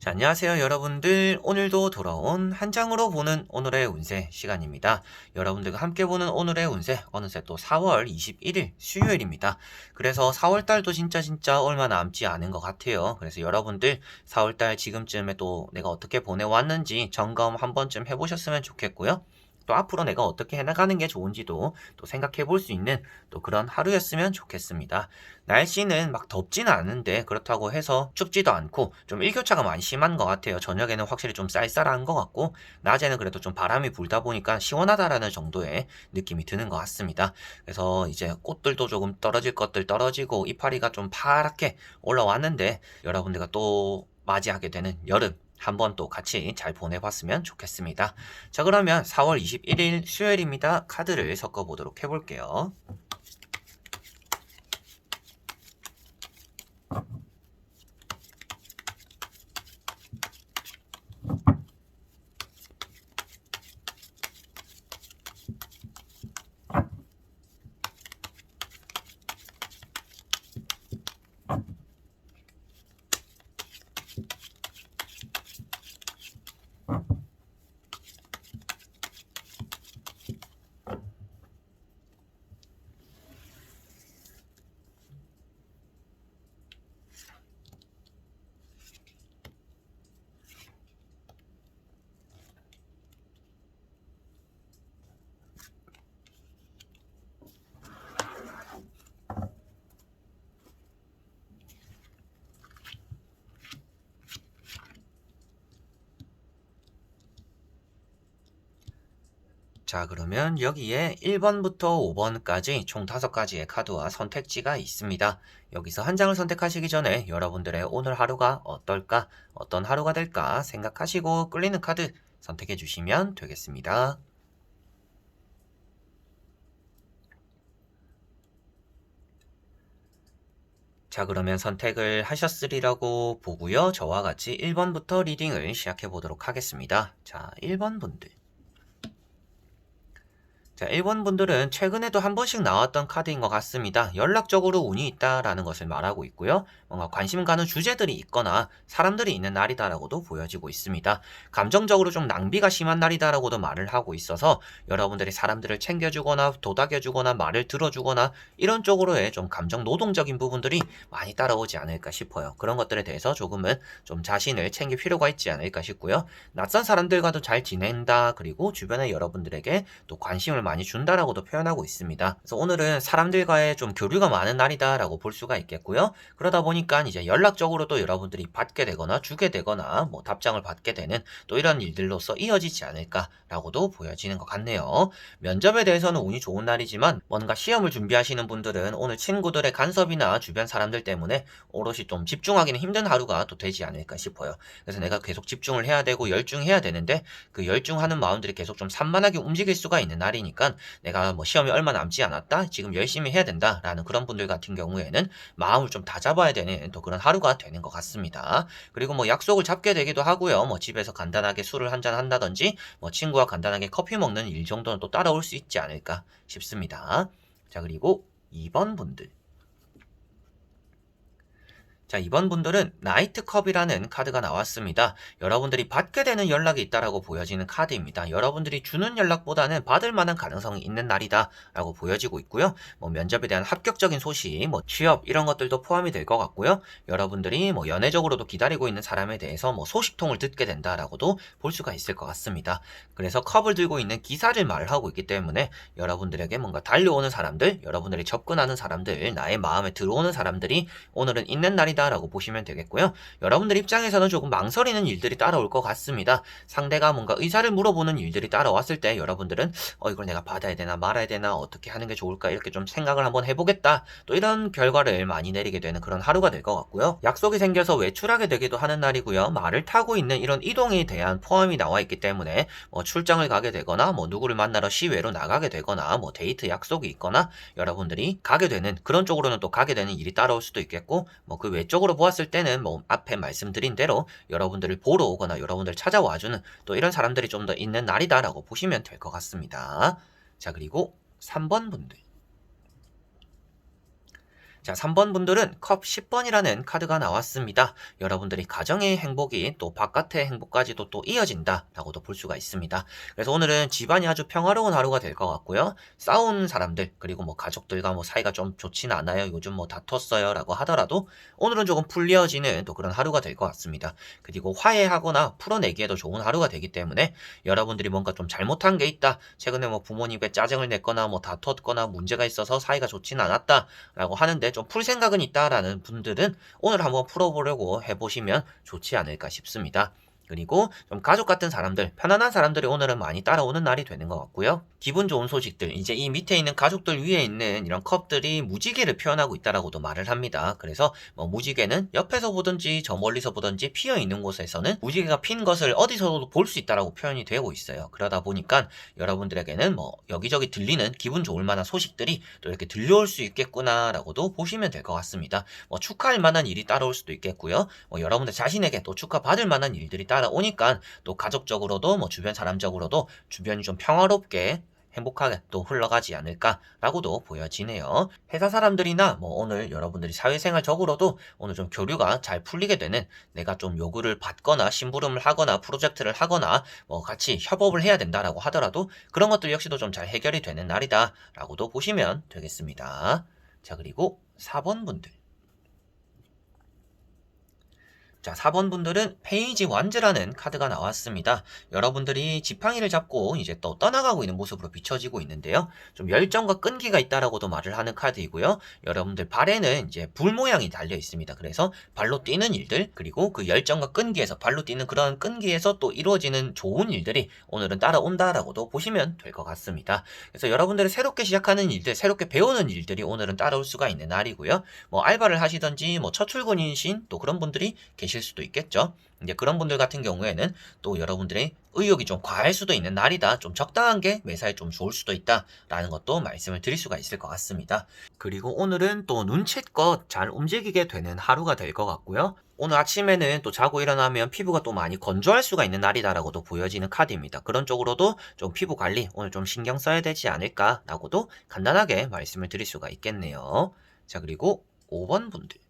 자, 안녕하세요, 여러분들. 오늘도 돌아온 한 장으로 보는 오늘의 운세 시간입니다. 여러분들과 함께 보는 오늘의 운세, 어느새 또 4월 21일 수요일입니다. 그래서 4월달도 진짜 얼마 남지 않은 것 같아요. 그래서 여러분들 4월달 지금쯤에 또 내가 어떻게 보내왔는지 점검 한 번쯤 해보셨으면 좋겠고요. 또 앞으로 내가 어떻게 해나가는 게 좋은지도 또 생각해 볼 수 있는 또 그런 하루였으면 좋겠습니다. 날씨는 막 덥지는 않은데 그렇다고 해서 춥지도 않고 좀 일교차가 많이 심한 것 같아요. 저녁에는 확실히 좀 쌀쌀한 것 같고 낮에는 그래도 좀 바람이 불다 보니까 시원하다라는 정도의 느낌이 드는 것 같습니다. 그래서 이제 꽃들도 조금 떨어질 것들 떨어지고 이파리가 좀 파랗게 올라왔는데 여러분들과 또 맞이하게 되는 여름 한번 또 같이 잘 보내봤으면 좋겠습니다. 자, 그러면 4월 21일 수요일입니다. 카드를 섞어보도록 해볼게요. 자, 그러면 여기에 1번부터 5번까지 총 5가지의 카드와 선택지가 있습니다. 여기서 한 장을 선택하시기 전에 여러분들의 오늘 하루가 어떨까, 어떤 하루가 될까 생각하시고 끌리는 카드 선택해 주시면 되겠습니다. 자, 그러면 선택을 하셨으리라고 보고요. 저와 같이 1번부터 리딩을 시작해 보도록 하겠습니다. 자, 1번 분들. 자, 1번 분들은 최근에도 한 번씩 나왔던 카드인 것 같습니다. 연락적으로 운이 있다라는 것을 말하고 있고요. 뭔가 관심 가는 주제들이 있거나 사람들이 있는 날이다라고도 보여지고 있습니다. 감정적으로 좀 낭비가 심한 날이다라고도 말을 하고 있어서 여러분들이 사람들을 챙겨주거나 도닥여주거나 말을 들어주거나 이런 쪽으로의 좀 감정 노동적인 부분들이 많이 따라오지 않을까 싶어요. 그런 것들에 대해서 조금은 좀 자신을 챙길 필요가 있지 않을까 싶고요. 낯선 사람들과도 잘 지낸다. 그리고 주변에 여러분들에게 또 관심을 많이 준다라고도 표현하고 있습니다. 그래서 오늘은 사람들과의 좀 교류가 많은 날이다라고 볼 수가 있겠고요. 그러다 보니까 이제 연락적으로도 여러분들이 받게 되거나 주게 되거나 뭐 답장을 받게 되는 또 이런 일들로서 이어지지 않을까라고도 보여지는 것 같네요. 면접에 대해서는 운이 좋은 날이지만 뭔가 시험을 준비하시는 분들은 오늘 친구들의 간섭이나 주변 사람들 때문에 오롯이 좀 집중하기는 힘든 하루가 또 되지 않을까 싶어요. 그래서 내가 계속 집중을 해야 되고 열중해야 되는데 그 열중하는 마음들이 계속 좀 산만하게 움직일 수가 있는 날이니까 내가 뭐 시험이 얼마 남지 않았다, 지금 열심히 해야 된다라는 그런 분들 같은 경우에는 마음을 좀 다잡아야 되는 또 그런 하루가 되는 것 같습니다. 그리고 뭐 약속을 잡게 되기도 하고요. 뭐 집에서 간단하게 술을 한잔 한다든지 뭐 친구와 간단하게 커피 먹는 일 정도는 또 따라올 수 있지 않을까 싶습니다. 자, 그리고 2번 분들. 자, 이번 분들은 나이트컵이라는 카드가 나왔습니다. 여러분들이 받게 되는 연락이 있다라고 보여지는 카드입니다. 여러분들이 주는 연락보다는 받을 만한 가능성이 있는 날이다 라고 보여지고 있고요. 뭐 면접에 대한 합격적인 소식, 뭐 취업 이런 것들도 포함이 될 것 같고요. 여러분들이 뭐 연애적으로도 기다리고 있는 사람에 대해서 뭐 소식통을 듣게 된다라고도 볼 수가 있을 것 같습니다. 그래서 컵을 들고 있는 기사를 말하고 있기 때문에 여러분들에게 뭔가 달려오는 사람들, 여러분들이 접근하는 사람들, 나의 마음에 들어오는 사람들이 오늘은 있는 날이다라고 보시면 되겠고요. 여러분들 입장에서는 조금 망설이는 일들이 따라올 것 같습니다. 상대가 뭔가 의사를 물어보는 일들이 따라왔을 때 여러분들은 이걸 내가 받아야 되나 말아야 되나 어떻게 하는 게 좋을까 이렇게 좀 생각을 한번 해보겠다. 또 이런 결과를 많이 내리게 되는 그런 하루가 될 것 같고요. 약속이 생겨서 외출하게 되기도 하는 날이고요. 말을 타고 있는 이런 이동에 대한 포함이 나와 있기 때문에 뭐 출장을 가게 되거나 뭐 누구를 만나러 시외로 나가게 되거나 뭐 데이트 약속이 있거나 여러분들이 가게 되는 그런 쪽으로는 또 가게 되는 일이 따라올 수도 있겠고 뭐 그 외적으로 보았을 때는 뭐 앞에 말씀드린 대로 여러분들을 보러 오거나 여러분들 찾아와주는 또 이런 사람들이 좀 더 있는 날이다라고 보시면 될 것 같습니다. 자, 그리고 3번 분들. 자, 3번 분들은 컵 10번이라는 카드가 나왔습니다. 여러분들이 가정의 행복이 또 바깥의 행복까지도 또 이어진다라고도 볼 수가 있습니다. 그래서 오늘은 집안이 아주 평화로운 하루가 될 것 같고요. 싸운 사람들 그리고 뭐 가족들과 뭐 사이가 좀 좋지는 않아요. 요즘 뭐 다퉜어요라고 하더라도 오늘은 조금 풀려지는 또 그런 하루가 될 것 같습니다. 그리고 화해하거나 풀어내기에도 좋은 하루가 되기 때문에 여러분들이 뭔가 좀 잘못한 게 있다. 최근에 뭐 부모님께 짜증을 냈거나 뭐 다퉜거나 문제가 있어서 사이가 좋지는 않았다라고 하는데 좀 풀 생각은 있다라는 분들은 오늘 한번 풀어보려고 해보시면 좋지 않을까 싶습니다. 그리고 좀 가족 같은 사람들, 편안한 사람들이 오늘은 많이 따라오는 날이 되는 것 같고요. 기분 좋은 소식들, 이제 이 밑에 있는 가족들 위에 있는 이런 컵들이 무지개를 표현하고 있다라고도 말을 합니다. 그래서 뭐 무지개는 옆에서 보든지 저 멀리서 보든지 피어 있는 곳에서는 무지개가 핀 것을 어디서도 볼 수 있다라고 표현이 되고 있어요. 그러다 보니까 여러분들에게는 뭐 여기저기 들리는 기분 좋을 만한 소식들이 또 이렇게 들려올 수 있겠구나라고도 보시면 될 것 같습니다. 뭐 축하할 만한 일이 따라올 수도 있겠고요. 뭐 여러분들 자신에게 또 축하받을 만한 일들이 따라오니까 또 가족적으로도 뭐 주변 사람적으로도 주변이 좀 평화롭게 행복하게 또 흘러가지 않을까라고도 보여지네요. 회사 사람들이나 뭐 오늘 여러분들이 사회생활적으로도 오늘 좀 교류가 잘 풀리게 되는, 내가 좀 요구를 받거나 심부름을 하거나 프로젝트를 하거나 뭐 같이 협업을 해야 된다라고 하더라도 그런 것들 역시도 좀 잘 해결이 되는 날이다라고도 보시면 되겠습니다. 자, 그리고 4번 분들. 자, 4번 분들은 페이지 완즈라는 카드가 나왔습니다. 여러분들이 지팡이를 잡고 이제 또 떠나가고 있는 모습으로 비춰지고 있는데요. 좀 열정과 끈기가 있다라고도 말을 하는 카드이고요. 여러분들 발에는 이제 불 모양이 달려 있습니다. 그래서 발로 뛰는 일들, 그리고 그 열정과 끈기에서 발로 뛰는 그런 끈기에서 또 이루어지는 좋은 일들이 오늘은 따라온다라고도 보시면 될 것 같습니다. 그래서 여러분들이 새롭게 시작하는 일들, 새롭게 배우는 일들이 오늘은 따라올 수가 있는 날이고요. 뭐 알바를 하시든지 뭐 첫 출근이신 또 그런 분들이 계실 수도 있겠죠. 이제 그런 분들 같은 경우에는 또 여러분들의 의욕이 좀 과할 수도 있는 날이다. 좀 적당한 게 매사에 좀 좋을 수도 있다라는 것도 말씀을 드릴 수가 있을 것 같습니다. 그리고 오늘은 또 눈치껏 잘 움직이게 되는 하루가 될 것 같고요. 오늘 아침에는 또 자고 일어나면 피부가 또 많이 건조할 수가 있는 날이다라고도 보여지는 카드입니다. 그런 쪽으로도 좀 피부 관리 오늘 좀 신경 써야 되지 않을까라고도 간단하게 말씀을 드릴 수가 있겠네요. 자, 그리고 5번 분들.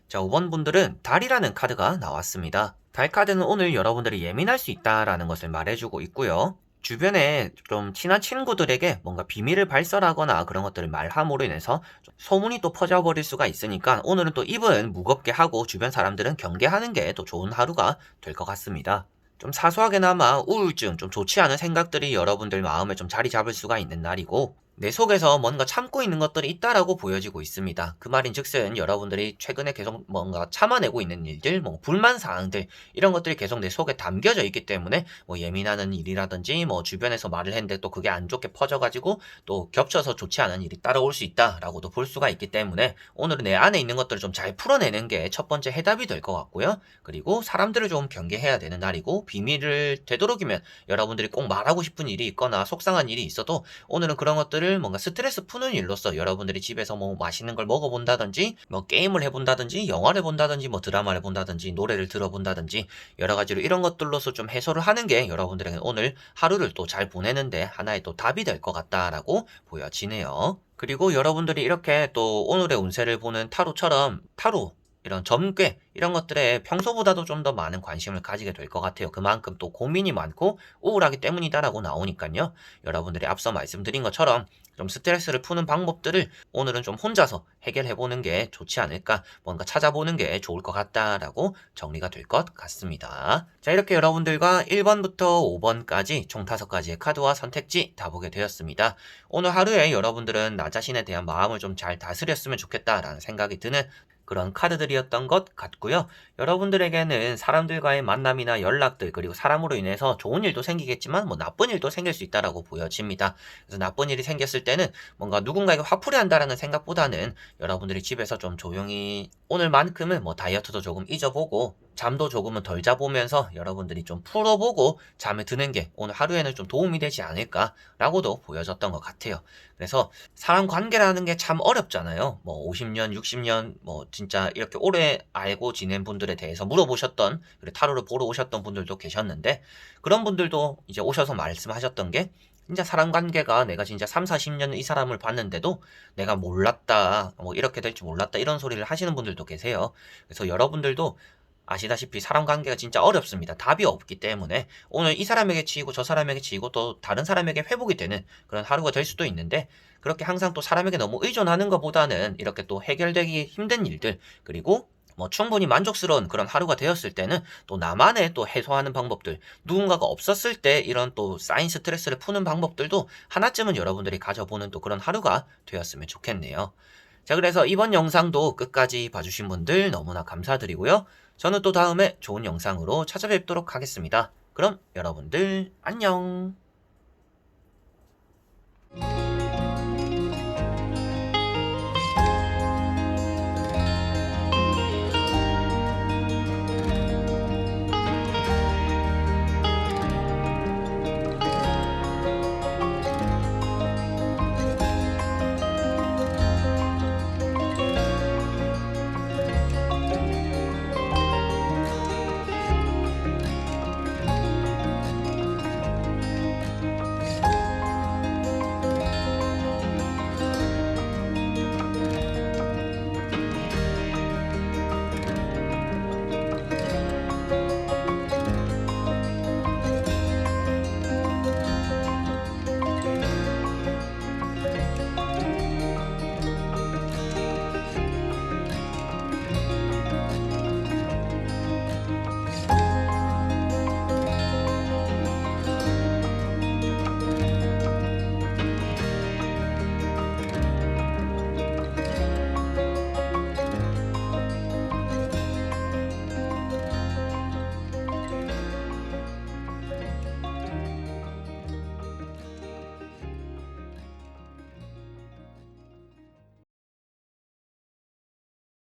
자, 5번 분들은 달이라는 카드가 나왔습니다. 달 카드는 오늘 여러분들이 예민할 수 있다라는 것을 말해주고 있고요. 주변에 좀 친한 친구들에게 뭔가 비밀을 발설하거나 그런 것들을 말함으로 인해서 소문이 또 퍼져버릴 수가 있으니까 오늘은 또 입은 무겁게 하고 주변 사람들은 경계하는 게 또 좋은 하루가 될 것 같습니다. 좀 사소하게나마 우울증, 좀 좋지 않은 생각들이 여러분들 마음에 좀 자리 잡을 수가 있는 날이고, 내 속에서 뭔가 참고 있는 것들이 있다라고 보여지고 있습니다. 그 말인즉슨 여러분들이 최근에 계속 뭔가 참아내고 있는 일들, 뭐 불만 사항들 이런 것들이 계속 내 속에 담겨져 있기 때문에 뭐 예민하는 일이라든지 뭐 주변에서 말을 했는데 또 그게 안 좋게 퍼져가지고 또 겹쳐서 좋지 않은 일이 따라올 수 있다라고도 볼 수가 있기 때문에 오늘은 내 안에 있는 것들을 좀 잘 풀어내는 게 첫 번째 해답이 될 것 같고요. 그리고 사람들을 좀 경계해야 되는 날이고, 비밀을 되도록이면 여러분들이 꼭 말하고 싶은 일이 있거나 속상한 일이 있어도 오늘은 그런 것들을 뭔가 스트레스 푸는 일로서 여러분들이 집에서 뭐 맛있는 걸 먹어본다든지 뭐 게임을 해본다든지 영화를 본다든지 뭐 드라마를 본다든지 노래를 들어본다든지 여러 가지로 이런 것들로서 좀 해소를 하는 게 여러분들에게 오늘 하루를 또 잘 보내는데 하나의 또 답이 될 것 같다라고 보여지네요. 그리고 여러분들이 이렇게 또 오늘의 운세를 보는 타로처럼 타로 이런 점괘 이런 것들에 평소보다도 좀 더 많은 관심을 가지게 될 것 같아요. 그만큼 또 고민이 많고 우울하기 때문이다라고 나오니까요. 여러분들이 앞서 말씀드린 것처럼 좀 스트레스를 푸는 방법들을 오늘은 좀 혼자서 해결해보는 게 좋지 않을까, 뭔가 찾아보는 게 좋을 것 같다라고 정리가 될 것 같습니다. 자, 이렇게 여러분들과 1번부터 5번까지 총 5가지의 카드와 선택지 다 보게 되었습니다. 오늘 하루에 여러분들은 나 자신에 대한 마음을 좀 잘 다스렸으면 좋겠다라는 생각이 드는 그런 카드들이었던 것 같고요. 여러분들에게는 사람들과의 만남이나 연락들, 그리고 사람으로 인해서 좋은 일도 생기겠지만 뭐 나쁜 일도 생길 수 있다라고 보여집니다. 그래서 나쁜 일이 생겼을 때는 뭔가 누군가에게 화풀이 한다라는 생각보다는 여러분들이 집에서 좀 조용히 오늘만큼은 뭐 다이어트도 조금 잊어보고 잠도 조금은 덜 자보면서 여러분들이 좀 풀어보고 잠에 드는 게 오늘 하루에는 좀 도움이 되지 않을까라고도 보여졌던 것 같아요. 그래서 사람 관계라는 게 참 어렵잖아요. 뭐 50년, 60년 뭐 진짜 이렇게 오래 알고 지낸 분들에 대해서 물어보셨던, 그리고 타로를 보러 오셨던 분들도 계셨는데 그런 분들도 이제 오셔서 말씀하셨던 게 진짜 사람 관계가 내가 진짜 3, 40년 이 사람을 봤는데도 내가 몰랐다, 뭐 이렇게 될 줄 몰랐다 이런 소리를 하시는 분들도 계세요. 그래서 여러분들도 아시다시피 사람 관계가 진짜 어렵습니다. 답이 없기 때문에 오늘 이 사람에게 치이고 저 사람에게 치이고 또 다른 사람에게 회복이 되는 그런 하루가 될 수도 있는데, 그렇게 항상 또 사람에게 너무 의존하는 것보다는 이렇게 또 해결되기 힘든 일들, 그리고 뭐 충분히 만족스러운 그런 하루가 되었을 때는 또 나만의 또 해소하는 방법들, 누군가가 없었을 때 이런 또 쌓인 스트레스를 푸는 방법들도 하나쯤은 여러분들이 가져보는 또 그런 하루가 되었으면 좋겠네요. 자, 그래서 이번 영상도 끝까지 봐주신 분들 너무나 감사드리고요. 저는 또 다음에 좋은 영상으로 찾아뵙도록 하겠습니다. 그럼 여러분들 안녕.